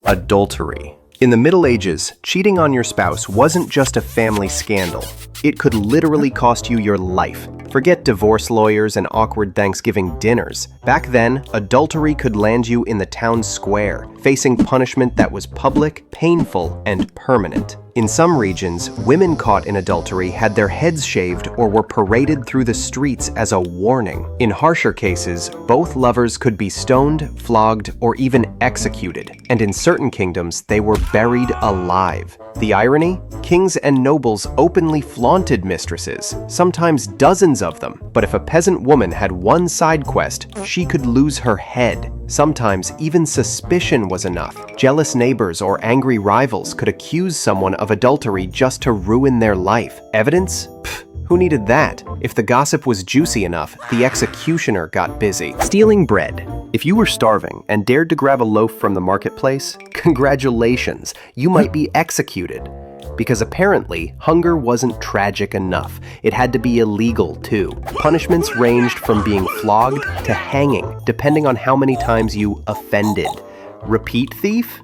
Adultery. In the Middle Ages, cheating on your spouse wasn't just a family scandal. It could literally cost you your life. Forget divorce lawyers and awkward Thanksgiving dinners. Back then, adultery could land you in the town square, facing punishment that was public, painful, and permanent. In some regions, women caught in adultery had their heads shaved or were paraded through the streets as a warning. In harsher cases, both lovers could be stoned, flogged, or even executed, and in certain kingdoms, they were buried alive. The irony? Kings and nobles openly flaunted mistresses, sometimes dozens of them. But if a peasant woman had one side quest, she could lose her head. Sometimes even suspicion was enough. Jealous neighbors or angry rivals could accuse someone of adultery just to ruin their life. Evidence? Pfft, who needed that? If the gossip was juicy enough, the executioner got busy. Stealing bread. If you were starving and dared to grab a loaf from the marketplace, congratulations, you might be executed. Because apparently, hunger wasn't tragic enough. It had to be illegal, too. Punishments ranged from being flogged to hanging, depending on how many times you offended. Repeat thief?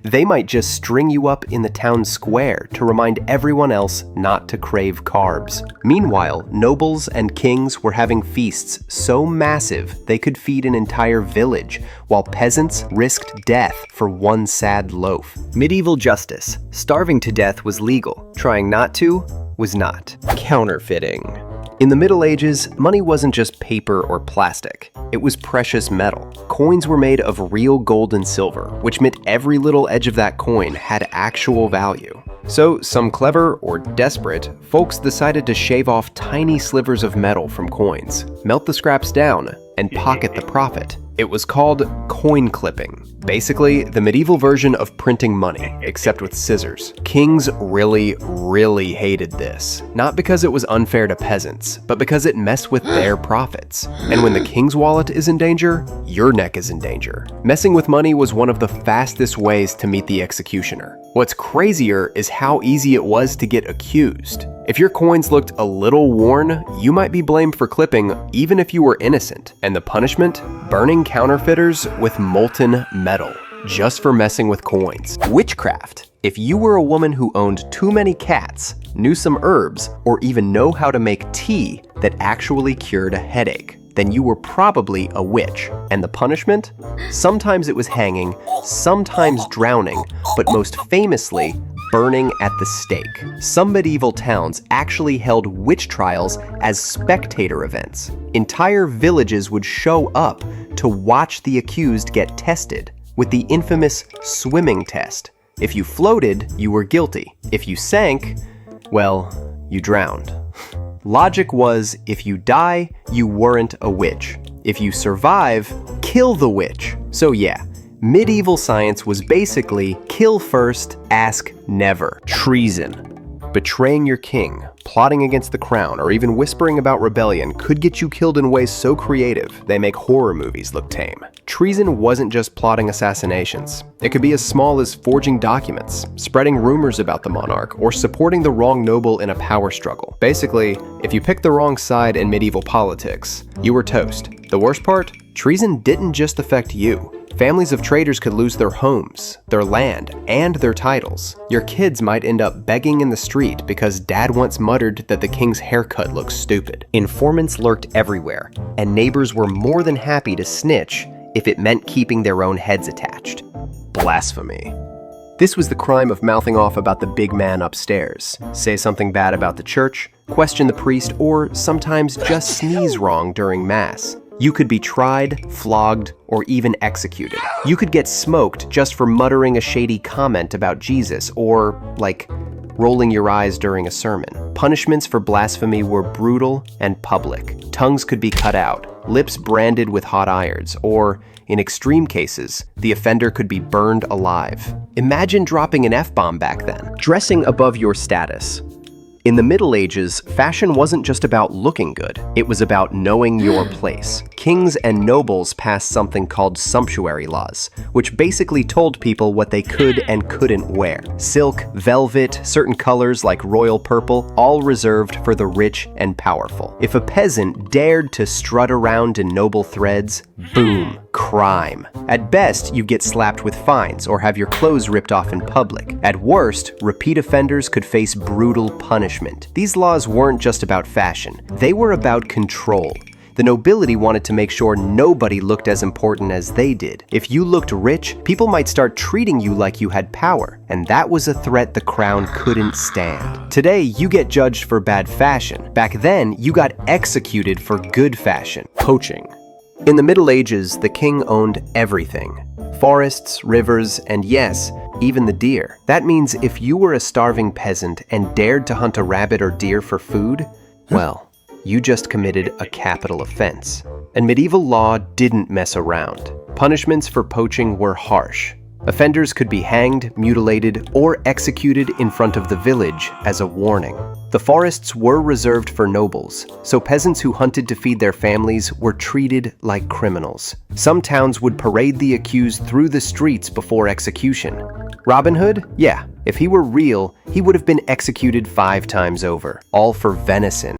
They might just string you up in the town square to remind everyone else not to crave carbs. Meanwhile, nobles and kings were having feasts so massive they could feed an entire village, while peasants risked death for one sad loaf. Medieval justice. Starving to death was legal. Trying not to was not. Counterfeiting. In the Middle Ages, money wasn't just paper or plastic. It was precious metal. Coins were made of real gold and silver, which meant every little edge of that coin had actual value. So, some clever or desperate folks decided to shave off tiny slivers of metal from coins, melt the scraps down, and pocket the profit. It was called coin clipping. Basically, the medieval version of printing money, except with scissors. Kings really hated this. Not because it was unfair to peasants, but because it messed with their profits. And when the king's wallet is in danger, your neck is in danger. Messing with money was one of the fastest ways to meet the executioner. What's crazier is how easy it was to get accused. If your coins looked a little worn, you might be blamed for clipping even if you were innocent. And the punishment? Burning counterfeiters with molten metal, just for messing with coins. Witchcraft. If you were a woman who owned too many cats, knew some herbs, or even know how to make tea that actually cured a headache, then you were probably a witch. And the punishment? Sometimes it was hanging, sometimes drowning, but most famously, burning at the stake. Some medieval towns actually held witch trials as spectator events. Entire villages would show up to watch the accused get tested with the infamous swimming test. If you floated, you were guilty. If you sank, well, you drowned. Logic was, if you die, you weren't a witch. If you survive, kill the witch. So yeah, medieval science was basically kill first, ask never. Treason. Betraying your king, plotting against the crown, or even whispering about rebellion could get you killed in ways so creative they make horror movies look tame. Treason wasn't just plotting assassinations. It could be as small as forging documents, spreading rumors about the monarch, or supporting the wrong noble in a power struggle. Basically, if you picked the wrong side in medieval politics, you were toast. The worst part? Treason didn't just affect you. Families of traitors could lose their homes, their land, and their titles. Your kids might end up begging in the street because dad once muttered that the king's haircut looks stupid. Informants lurked everywhere, and neighbors were more than happy to snitch if it meant keeping their own heads attached. Blasphemy. This was the crime of mouthing off about the big man upstairs, say something bad about the church, question the priest, or sometimes just sneeze wrong during mass. You could be tried, flogged, or even executed. You could get smoked just for muttering a shady comment about Jesus or, like, rolling your eyes during a sermon. Punishments for blasphemy were brutal and public. Tongues could be cut out, lips branded with hot irons, or, in extreme cases, the offender could be burned alive. Imagine dropping an F-bomb back then. Dressing above your status. In the Middle Ages, fashion wasn't just about looking good, it was about knowing your place. Kings and nobles passed something called Sumptuary laws, which basically told people what they could and couldn't wear. Silk, velvet, certain colors like royal purple, all reserved for the rich and powerful. If a peasant dared to strut around in noble threads, boom, crime. At best, you get slapped with fines or have your clothes ripped off in public. At worst, repeat offenders could face brutal punishment. These laws weren't just about fashion, they were about control. The nobility wanted to make sure nobody looked as important as they did. If you looked rich, people might start treating you like you had power, and that was a threat the crown couldn't stand. Today, you get judged for bad fashion. Back then, you got executed for good fashion. Poaching. In the Middle Ages, the king owned everything. Forests, rivers, and yes, even the deer. That means if you were a starving peasant and dared to hunt a rabbit or deer for food, well, you just committed a capital offense. And medieval law didn't mess around. Punishments for poaching were harsh. Offenders could be hanged, mutilated, or executed in front of the village as a warning. The forests were reserved for nobles, so peasants who hunted to feed their families were treated like criminals. Some towns would parade the accused through the streets before execution. Robin Hood? Yeah, if he were real, he would have been executed 5 times over, all for venison.